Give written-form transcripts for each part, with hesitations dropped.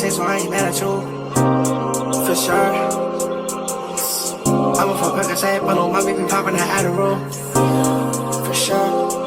shit, so I ain't mad at you. For sure. I'm a fuck Percocet, but on my baby poppin' that Adderall. For sure.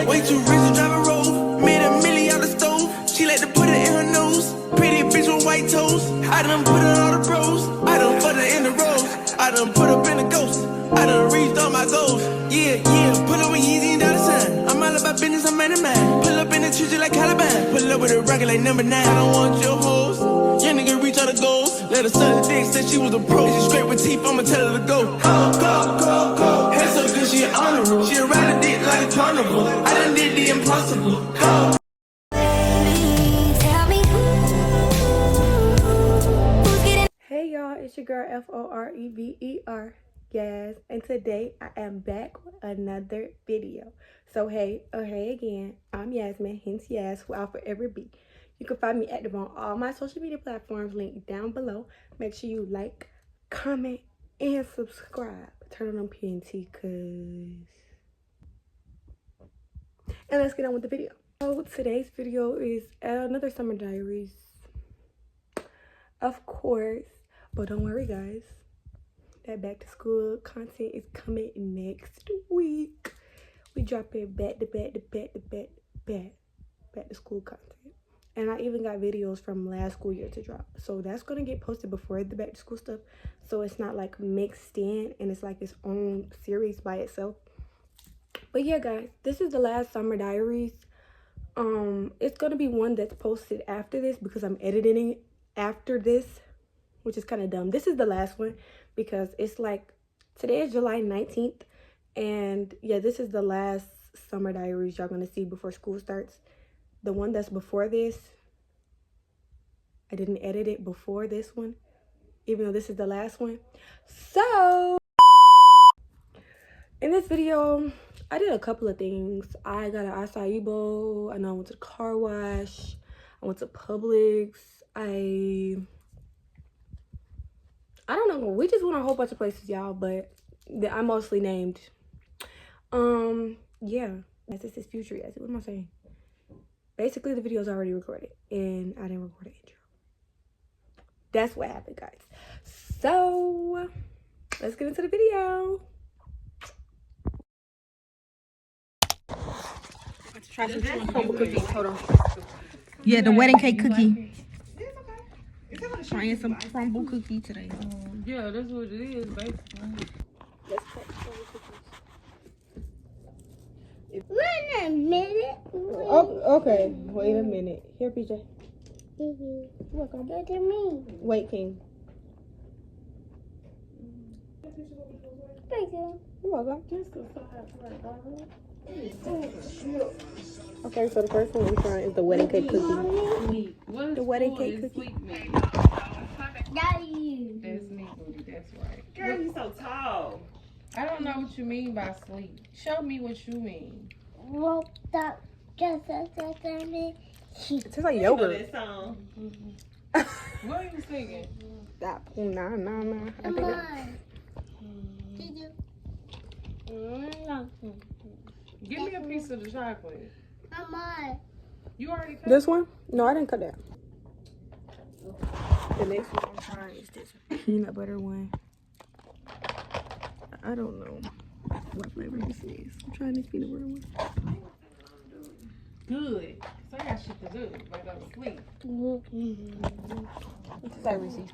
Way too rich to drive a road. Made $1 million out the stove. She like to put it in her nose. Pretty bitch with white toes. I done put her all the bros. I done put her in the rose. I done put up in the ghost. I done reached all my goals. Yeah, pull up with Yeezy and dollar sign. I'm all about business, I'm man of mine. Pull up in the church like Caliban. Pull up with a rocket like number 9. I don't want your hoes. Young nigga reach all the goals. Let her suck the dick, said she was a pro. She straight with teeth, I'ma tell her to go. Go. Head so good, she an honor roll. She ride a dick like a carnival. I done did the impossible. Go. Hey y'all, it's your girl FOREVER, Yas, and today I am back with another video. So hey again, I'm Yasmin, hence Yas, who I'll forever be. You can find me active on all my social media platforms linked down below. Make sure you like, comment, and subscribe. Turn on them PNT, and let's get on with the video. So today's video is another summer diaries, of course. But don't worry, guys. That back to school content is coming next week. We dropping back to school content. And I even got videos from last school year to drop. So that's going to get posted before the back to school stuff. So it's not like mixed in and it's like its own series by itself. But yeah, guys, this is the last summer diaries. It's going to be one that's posted after this because I'm editing it after this, which is kind of dumb. This is the last one because it's like, today is July 19th. And yeah, this is the last summer diaries y'all gonna see before school starts. The one that's before this, I didn't edit it before this one, even though this is the last one. So in this video, I did a couple of things. I got an acai bowl. I know I went to the car wash. I went to Publix. I don't know. We just went a whole bunch of places, y'all, but I mostly named. Yeah. This is future. Yes. What am I saying? Basically, the video's already recorded, and I didn't record an intro. That's what happened, guys. So let's get into the video. Let's try some Crumbl cookies. Hold on. Yeah, the wedding cake cookie. Trying some Crumbl cookie today. Yeah, that's what it is, basically. Let's try Crumbl cookies. Wait a minute. Oh, okay, wait a minute. Here, PJ. You're welcome. Get to me. Wait, King. Thank you. You're welcome. Okay, so the first one we're trying is the wedding cake cookie. What The wedding cake cookie. Daddy. That's me, booty. That's right. Girl, you so tall. I don't know what you mean by sleep. Show me what you mean. Woke up just as I It tastes like yogurt. That song. What are you singing? Nah. I think Give me a piece of the chocolate. Mama. You already cut this one? No, I didn't cut that. The next one I'm trying is this peanut butter one. I don't know what flavor this is. I'm trying this peanut butter one. good. So I got shit to do. Like go to sleep. What's that receipt?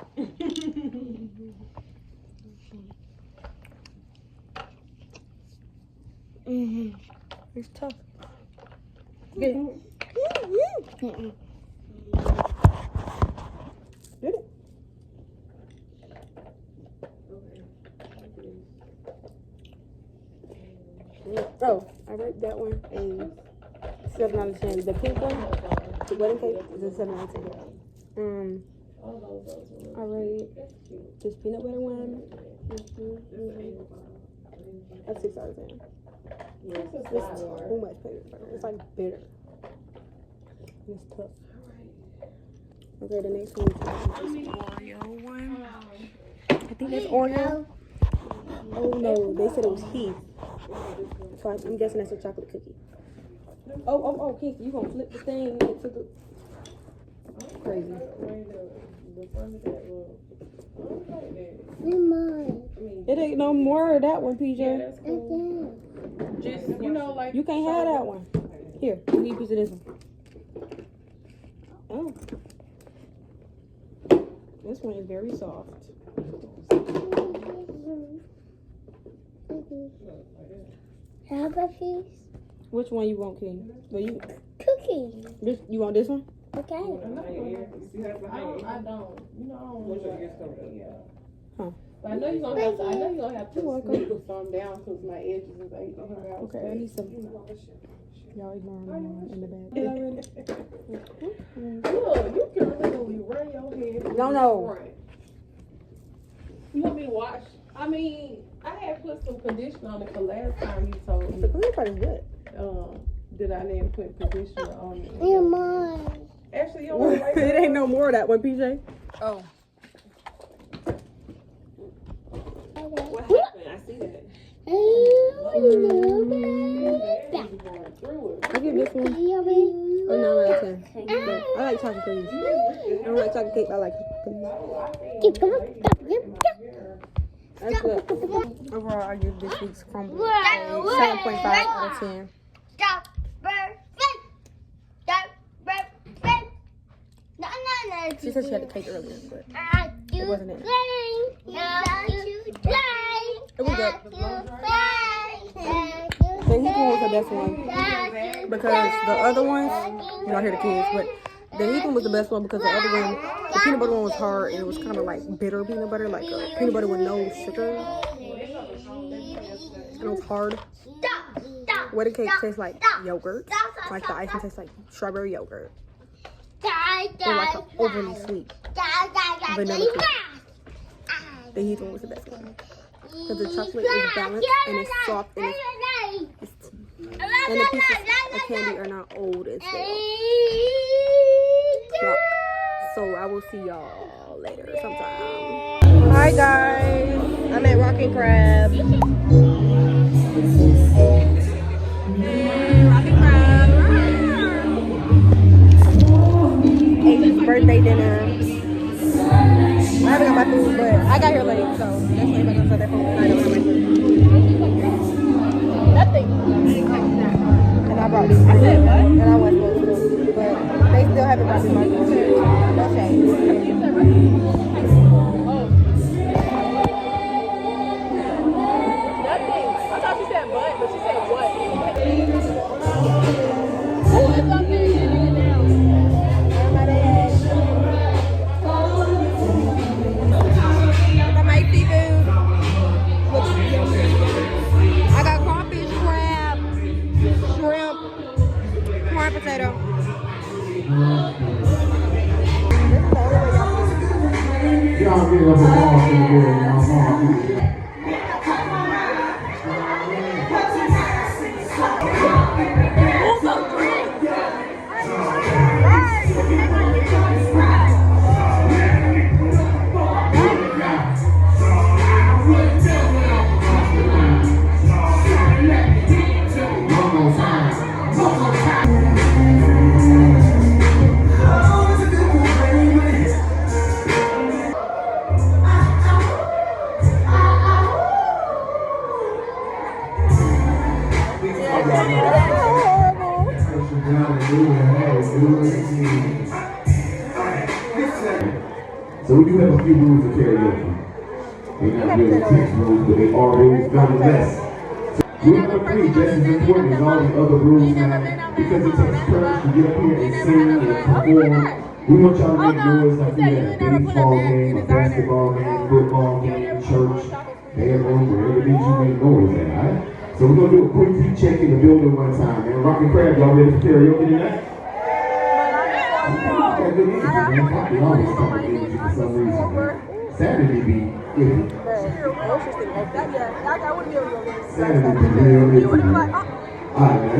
It's tough. Get it. Get it. Oh, I rate that one a 7 out of 10. The pink one, the wedding cake, is a 7 out of 10. I rate this peanut butter one. That's 6 out of 10. It's too much peanut butter. It's like bitter. It's tough. Okay, the next one is this Oreo one. I think that's Oreo. Oh no, they said it was Heyyy. So I'm guessing that's a chocolate cookie. Oh, Kingston, you gonna flip the thing into the crazy. It ain't no more of that one, PJ. Yeah, that's cool. Just, you know, like... You can't have that one. Here, you need a piece of this one. Oh. This one is very soft. Have a piece. Which one you want, King? Well, Cookie. you want this one? Okay. I don't. You know, I don't want to. Huh. But I know you're gonna have to sneak some down because my edges is like Okay, I need some. Y'all ignore me in the bag. Look, you can literally run your head. No. You want me to wash? I mean, I had put some conditioner on it for last time you told The me. clean part is good. Did I then put conditioner on it? You're mine. Actually, you don't want to wait. It ain't no more of that one, PJ. Oh. What happened? I see that. I give this one. Oh, 9 out of 10. But I like chocolate cookies. I don't like chocolate cake, but I like cookies. That's good. Overall, I give this week's Crumbl a 7.5 out of 10. She said she had the cake earlier, but it wasn't it. It was good. The Heyyy one was the best one because the other ones, you don't hear the kids, but the Heyyy one was the best one because the other one, the peanut butter one was hard and it was kind of like bitter peanut butter, like peanut butter with no sugar, and it was hard. Wedding cake tastes like yogurt, like the icing tastes like strawberry yogurt, or like an overly sweet vanilla cake. The Heyyy one was the best one because the chocolate is balanced and it's soft and it's and the pieces of candy are not old and stale. Yuck. So I will see y'all later sometime. Hi guys, I'm at Rockin' Crab. Rockin' Crab. Ate his birthday dinner. I haven't got my food, but I got here late, so that's why I'm gonna set that phone and I don't have my food. Nothing. And I brought this food. And I wasn't supposed to, but they still haven't brought me my food. No shame. Nothing. I thought she said but she said what? Oh, it's up there. I got crawfish, crab, shrimp, corn potato. Y'all give up a ball for the girl, y'all. So we do have a few rules of karaoke. They're not really teach rules, but they are rules nonetheless. Rule number 3, just as important as all the other rules now, because it takes courage to get up here and sing and perform. We want y'all to make noise like we at a baseball game, a basketball game, football game, church, bedroom, wherever it is you make noise at, alright? So we're gonna do a quick beat check in the building one time, man. Rockin' Crab, y'all ready for karaoke tonight? Got good energy, man. Poppy always got good energy for some reason. Saturday be iffy. Saturday be real iffy. Alright, man.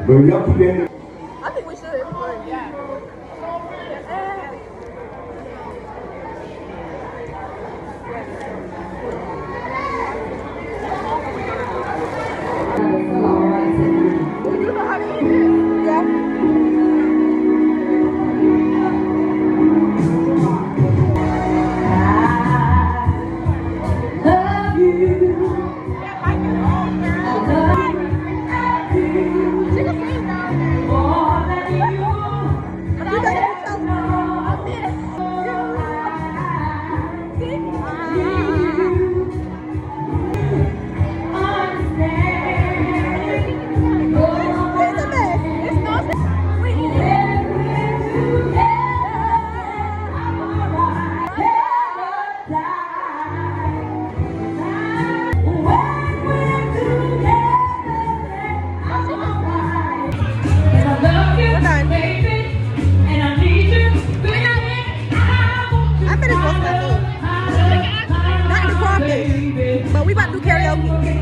But y'all keep that. I think we should. Yeah. about to do karaoke.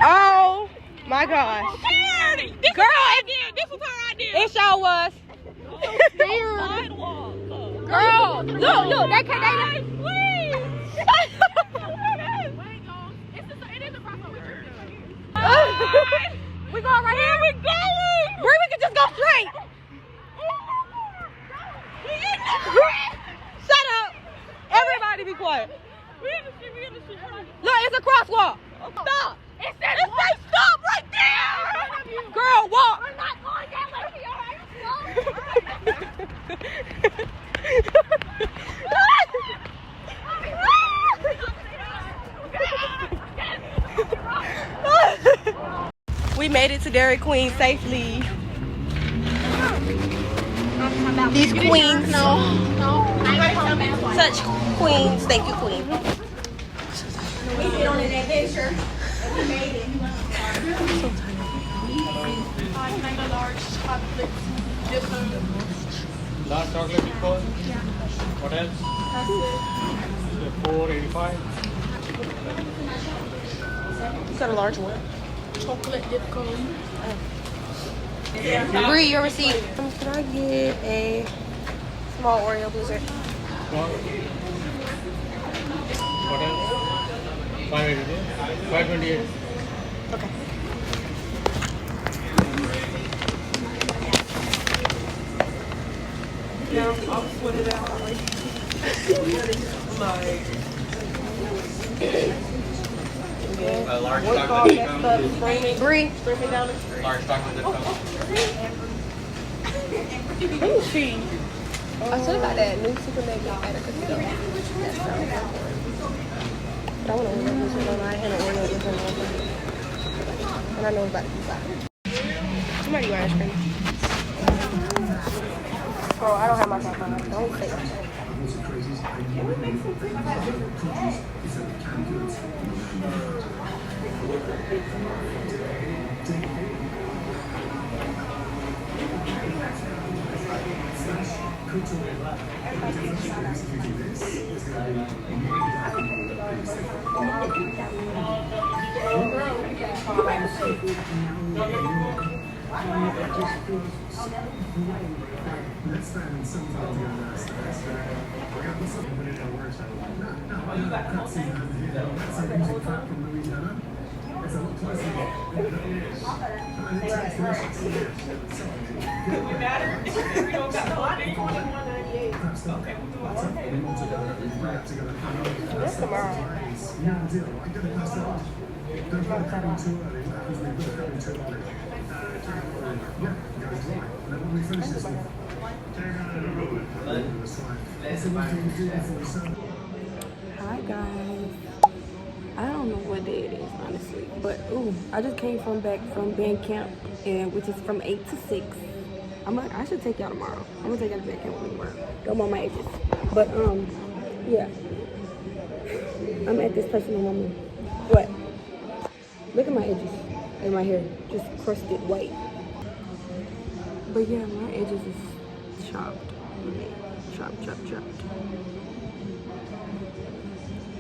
Oh my gosh. Girl, this was her idea. It sure was. Girl, look, they can't. We going right here? We going! Where we can just go straight. Shut up. Everybody be quiet. Look, it's a crosswalk. Stop. It says stop right there. Girl, walk. We're not going that way. We made it to Dairy Queen safely. These queens, such queens. Thank you, queen. We hit on an adventure and we made it. So tired. Large chocolate different. Large chocolate chip cone? Yeah. What else? That's it. $4.85. Is that a large one? Chocolate dip cone. Bree, your receipt. Can I get a small Oreo blizzard? Small. What else? 528. Okay. Now I'll split it out. Large chocolate chip cone. Bree. Large chocolate chip cone. Who's she? I still got that new super mega at a cookie dough. But I want to order this one. I haven't ordered this one. And I know it's about to be fine. Somebody want ice cream? Oh, I don't have my top on. Don't say that. That's tomorrow. Hi guys. I don't know what day it is honestly, but ooh, I just came back from band camp, and which is from 8 to 6. I should take y'all tomorrow. I'm gonna take y'all to band camp tomorrow. Don't want my edges, but yeah. I'm at this personal moment. What? Look at my edges and my hair, just crusted white. But yeah, my edges is chopped. Chopped.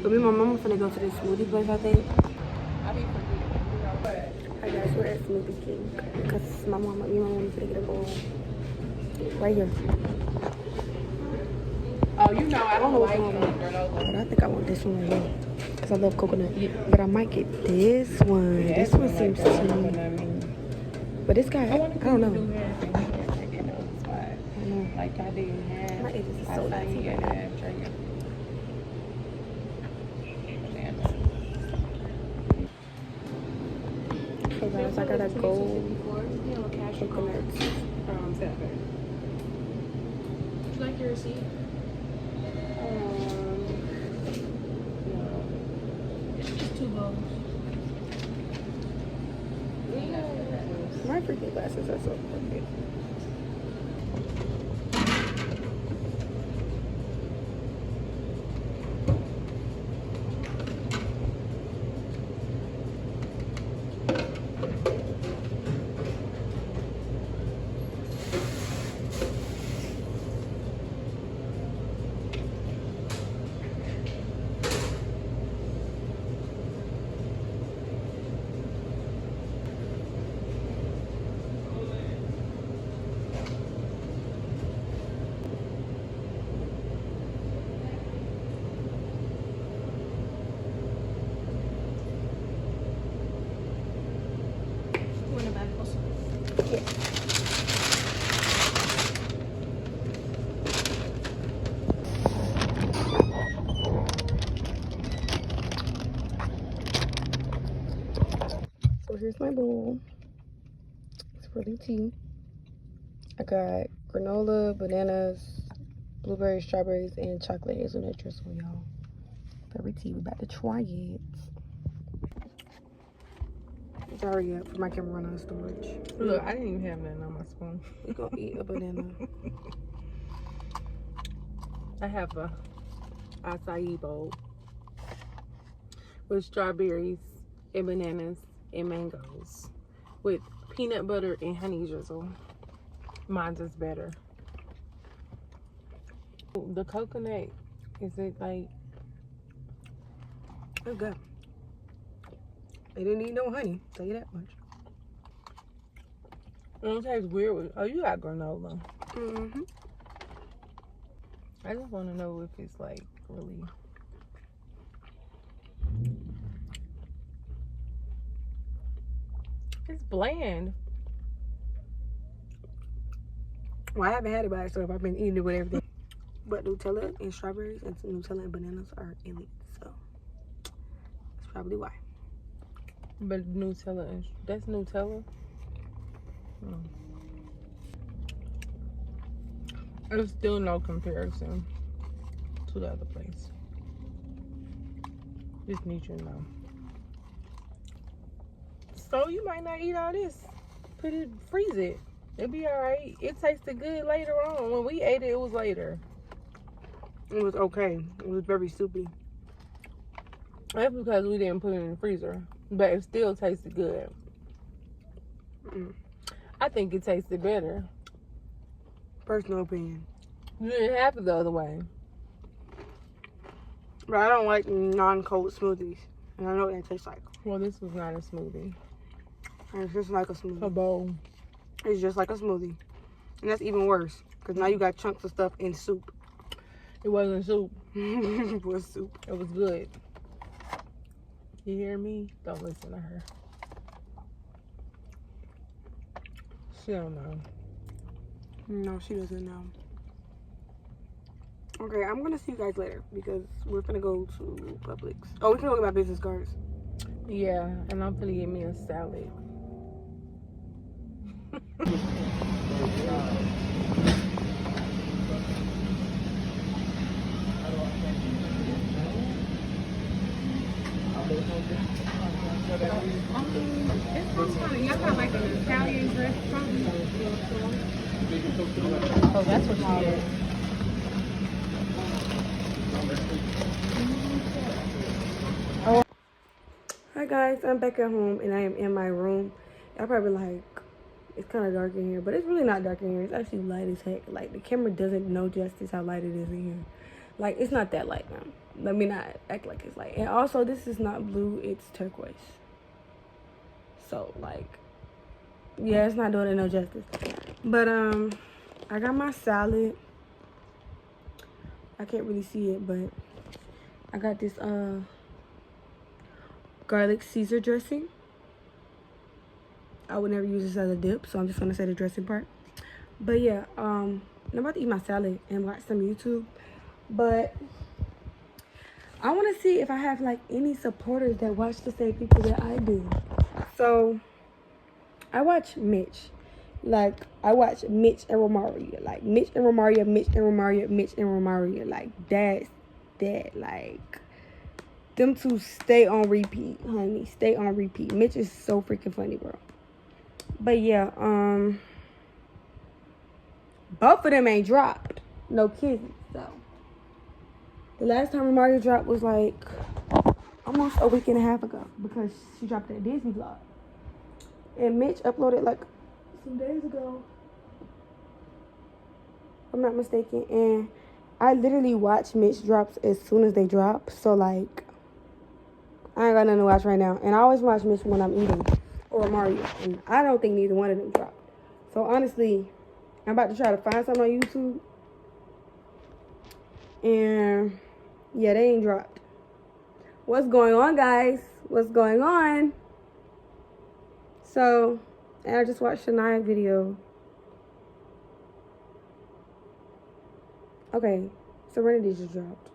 But me and my mama finna go to this smoothie place, I think. Hi guys, we're at Smoothie King. Because me and my mama finna get a bowl. Right here. Oh, you know I don't like it. But I think I want this one right here. Because I love coconut. But I might get this one. Yeah, this one seems like sweet. But this guy, I don't know. Like I didn't have. My edges is so nice. So guys, I got a gold coconut. Would you like your receipt? No. Just 2 bowls. My freaking glasses are so perfect. here's my bowl. It's really tea. I got granola, bananas, blueberries, strawberries, and chocolate hazelnut drizzle, y'all. Very tea. We're about to try it. Sorry, yeah, for my camera run out of storage. Look, I didn't even have nothing on my spoon. We're gonna eat a banana. I have a açaí bowl with strawberries and bananas and mangoes with peanut butter and honey drizzle. Mine's is better. The coconut, is it like... It's good. It didn't need no honey, tell you that much. It don't taste weird with... Oh, you got granola. Mm-hmm. I just want to know if it's like really... It's bland. Well, I haven't had it by itself. I've been eating it with everything. But Nutella and strawberries and Nutella and bananas are elite, so that's probably why. But Nutella, that's Nutella? There's still no comparison to the other place. Just need you to know. So you might not eat all this. Put it, freeze it. It'll be alright. It tasted good later on. When we ate it, it was later. It was okay. It was very soupy. That's because we didn't put it in the freezer. But it still tasted good. I think it tasted better. Personal opinion. You didn't have it the other way. But I don't like non-cold smoothies. And I know what that tastes like. Well, this was not a smoothie. And it's just like a smoothie. A bowl. It's just like a smoothie. And that's even worse. Because now you got chunks of stuff in soup. It wasn't soup. It was soup. It was good. You hear me? Don't listen to her. She don't know. No, she doesn't know. Okay, I'm gonna see you guys later because we're gonna go to Publix. Oh, we can go get my business cards. Yeah, and I'm gonna get me a salad. Y'all got like an Italian dress something? Oh, that's what she is. Hi guys, I'm back at home and I am in my room. Y'all probably like, it's kind of dark in here, but it's really not dark in here. It's actually light as heck. Like the camera doesn't know justice how light it is in here. Like it's not that light now. Let me not act like it's light. And also this is not blue, it's turquoise. So like, yeah, it's not doing it no justice. But I got my salad. I can't really see it, but I got this garlic Caesar dressing. I would never use this as a dip, so I'm just gonna say the dressing part. But yeah, I'm about to eat my salad and watch some YouTube. But I want to see if I have like any supporters that watch the same people that I do. So I watch Mitch. Like I watch Mitch and Romaria. Like Mitch and Romaria, Mitch and Romaria, Mitch and Romaria. Like that's that. Like them two stay on repeat, honey. Stay on repeat. Mitch is so freaking funny, bro. But yeah, both of them ain't dropped. No kidding. So the last time Romaria dropped was like almost a week and a half ago because she dropped that Disney vlog. And Mitch uploaded like some days ago, if I'm not mistaken. And I literally watch Mitch drops as soon as they drop. So like, I ain't got nothing to watch right now. And I always watch Mitch when I'm eating or Mario. And I don't think neither one of them dropped. So honestly, I'm about to try to find something on YouTube. And yeah, they ain't dropped. What's going on, guys? What's going on? So, and I just watched Shania video. Okay, Serenity just dropped.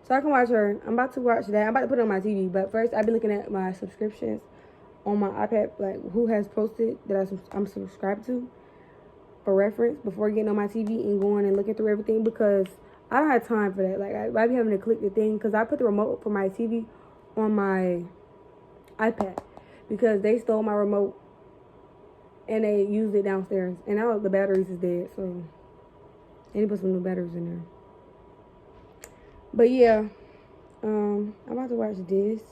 So I can watch her. I'm about to watch that. I'm about to put it on my TV. But first, I've been looking at my subscriptions. on my iPad, like who has posted that I'm subscribed to for reference before getting on my TV and going and looking through everything, because I don't have time for that. Like I be having to click the thing because I put the remote for my TV on my iPad because they stole my remote and they used it downstairs, and now the batteries is dead, so they need to put some new batteries in there. But yeah, I'm about to watch this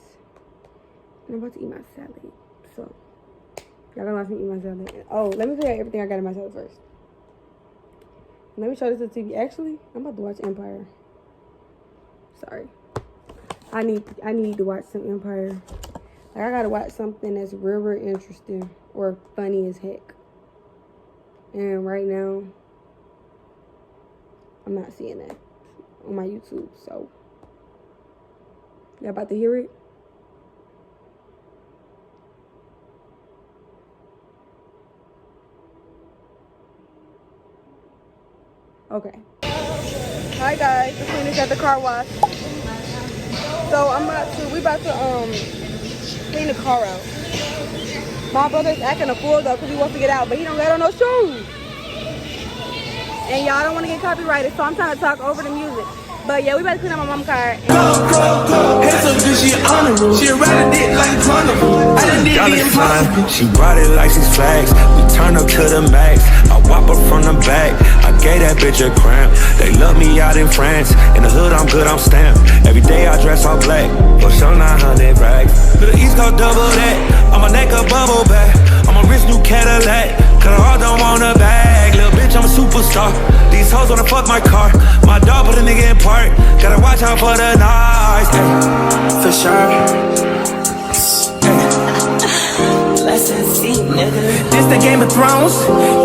and I'm about to eat my salad. So y'all gonna watch me eat my salad. Oh, let me tell you everything I got in my salad first. Let me show this to the TV. Actually, I'm about to watch Empire. Sorry, I need to watch some Empire. Like, I gotta watch something that's real interesting or funny as heck. And right now, I'm not seeing that on my YouTube. So, y'all about to hear it? Okay. Hi guys, just finished at the car wash. So we about to clean the car out. My brother's acting a fool though because he wants to get out, but he don't got on no shoes. And y'all don't want to get copyrighted, so I'm trying to talk over the music. But yeah, we about to clean up my mom's car. Go. Head so good, she honorable. She ride a dick like carnival. I done did the impossible. She brought it like 6 flags. We turn up to the max. I whop her from the back. I gave that bitch a cramp. They love me out in France. In the hood, I'm good, I'm stamped. Every day I dress all black. For sure 900 rags. To the East Coast, double that. On my neck, a bubble back. I'm a rich new Cadillac. Cause I don't want a bag. Little bitch, I'm a superstar. These hoes wanna fuck my car. My dog put a nigga in park. Gotta watch out for the noise. For sure. Let's see, nigga. This the Game of Thrones.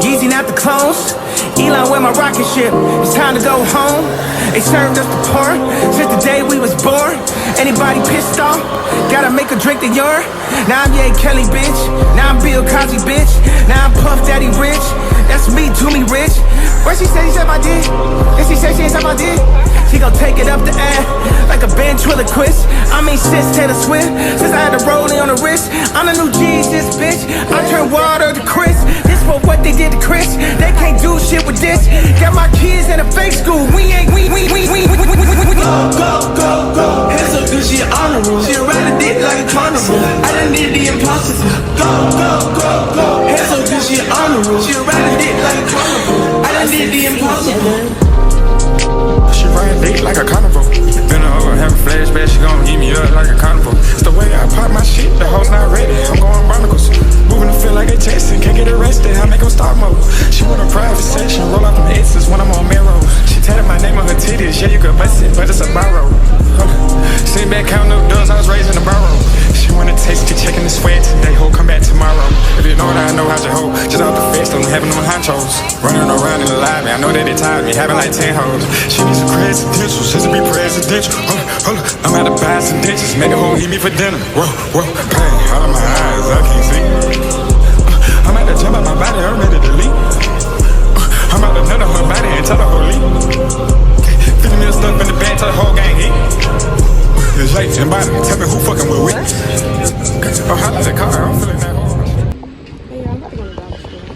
Yeezy not the clones. Elon with my rocket ship. It's time to go home. They served us the porn since the day we was born. Anybody pissed off? Gotta make a drink to urine. Now I'm Ye Kelly, bitch. Now I'm Bill Cosby, bitch. Now I'm Puff Daddy Rich. That's me, do me rich. Where she said my dick? And she said she ain't my dick. She gon' take it up the ass like a ventriloquist. I mean, since Taylor Swift, since I had a rolling on the wrist. I'm the new Jesus, bitch. I turn water to Chris. This for what they did to Chris. They can't do shit with this. Got my kids in a fake school. We go. Head so good, she honorable. She ride a dick like a carnival. I done did the impossible. Go. Head so good, she honorable. She ride a dick like a carnival. I done did the impossible. She ride a dick like a carnival. Been over, having flashbacks, she gon' eat me up like a carnival. It's the way I pop my shit, the hoes not ready. I'm going barnacles. Moving to feel like they chasing, can't get arrested, I make them stop mode. She want a private session, roll out them X's when I'm on Mero. She tatted my name on her titties, yeah, you could bust it, but it's a borrow. Sitting back counting up doors, I was raised in a barrow. She wanna taste it, checking the sweat today, ho, come back tomorrow. If you know that I know how to hoe, just out the fest, I'm having them honchos. Running around in the lobby, I know that they tired of me, having like 10 hoes. She needs some presidential, since it be presidential. Hold up, I'm out to buy some ditches, make a hoe eat me for dinner. Whoa, pain, all of my eyes, I can't see. I'm out to jump out my body, I'm ready to leave. I'm out to nut on her body and tell her whole leave. 50 mil stuff in the bag, tell the whole gang eat. It's late and body, tell me who fucking with we. Oh, how like the car, I'm feeling that hard. Hey, I'm about to go to the dollar store.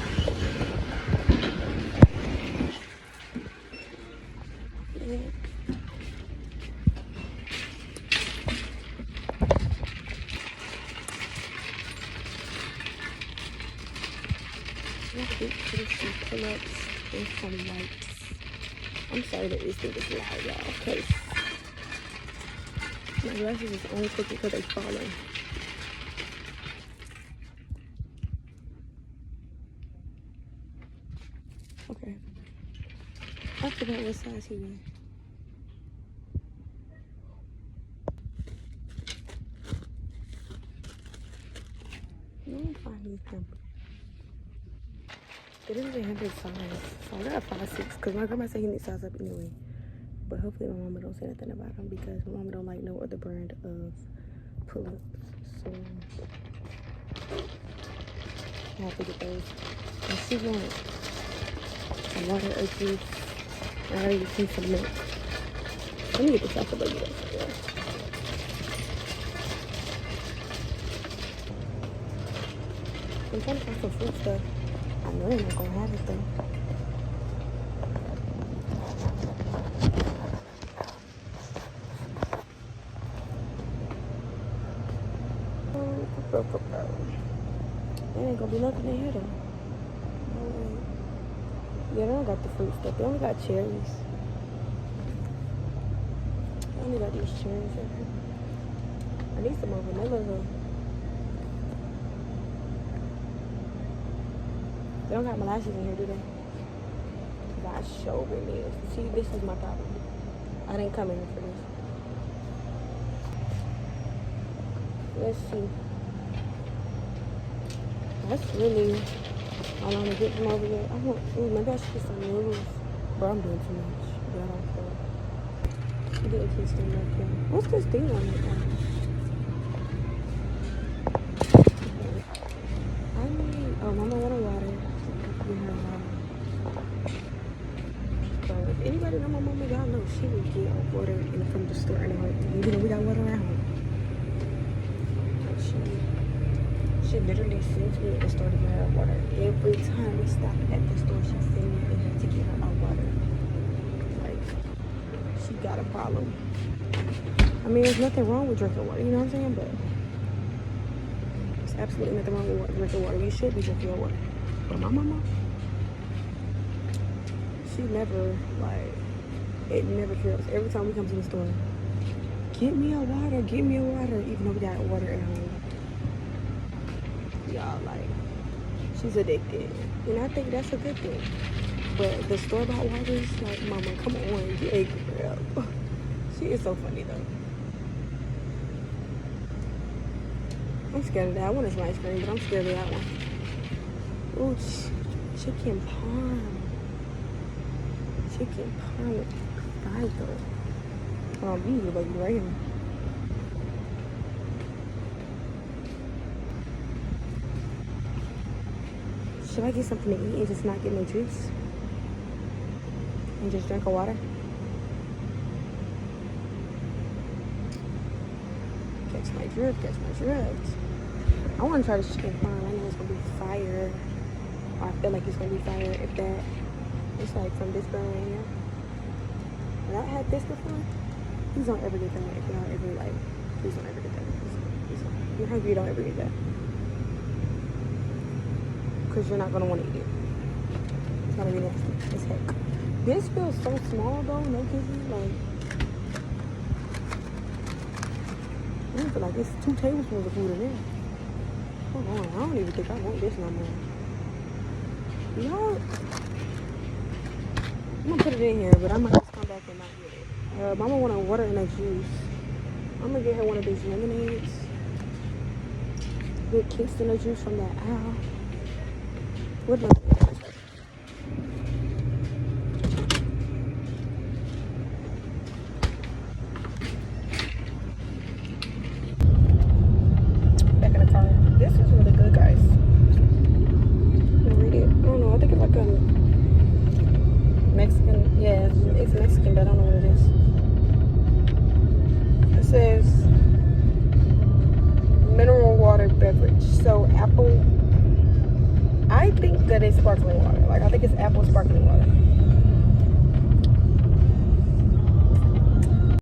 Some pull-ups and some wipes. I'm sorry that this thing is loud, y'all, because my glasses is only clicking because they falling. Okay. I forgot what size he was. Let me find these numbers. They didn't even have his size. So I got a 5'6", because my grandma said he needs size up anyway. But hopefully my mama don't say nothing about him because my mama don't like no other brand of pull-ups. So I have to get those. And she wants some water or juice. I gotta get some milk. Let me get this out the baby though. I'm trying to find some fruit stuff. I know they're not gonna have it though. There ain't gonna be nothing in here though. No way. Yeah, they don't got the fruit stuff. They only got cherries. They only got these cherries in here. I need some more vanilla though. They don't got molasses in here, do they? I sure really is. See, this is my problem. I didn't come in here for this. Let's see. That's really all I'm gonna get from over there. I want, ooh, maybe I should get some noodles. Bro, I'm doing too much. But I don't care. I didn't taste them like that. What's this thing on it? I need, oh, Mama want a water. Give her water. So if anybody know my mama, y'all know she would get water from the store in a heartbeat. Even though we got water at home. She literally sends me at the store to get her water. Every time we stop at the store, she sends me in here to get her our water. Like, she got a problem. I mean, there's nothing wrong with drinking water, you know what I'm saying? But there's absolutely nothing wrong with drinking water. You should be drinking your water. But my mama, she never, like, it never fails. Every time we come to the store, get me a water, even though we got water at home. Y'all, like, she's addicted, and I think that's a good thing. But the store-bought waters, like, mama, come on, get a girl. She is so funny though. I'm scared of that. I want some ice cream, but I'm scared of that one. Ooh, chicken parm. Chicken parm with fried though. You need to be right here. Should I get something to eat and just not get no juice? And just drink a water? Catch my drift, catch my drift. I want to try this chicken parm. I know it's going to be fire. Or I feel like it's going to be fire if that. It's like from this brand right here. Have I had this before? Please don't ever get that. If y'all ever like, please don't ever get that. Please don't. If you're hungry, don't ever get that. Because you're not going to want to eat it. It's going to be nasty as heck. This feels so small though, no kidding. Like, I feel like it's 2 tablespoons of food in there. Hold on, I don't even think I want this no more. Y'all, I'm going to put it in here, but I might just come back and not get it. Mama want a water and a juice. I'm going to get her one of these lemonades. Good Kingston juice from that aisle. What lemonade? Back in the car. This is really good, guys. Read it. I don't know. I think it's like a Mexican. Yeah, it's Mexican, but I don't know what it is. It says mineral water beverage. So apple. I think that it's sparkling water. Like, I think it's apple sparkling water.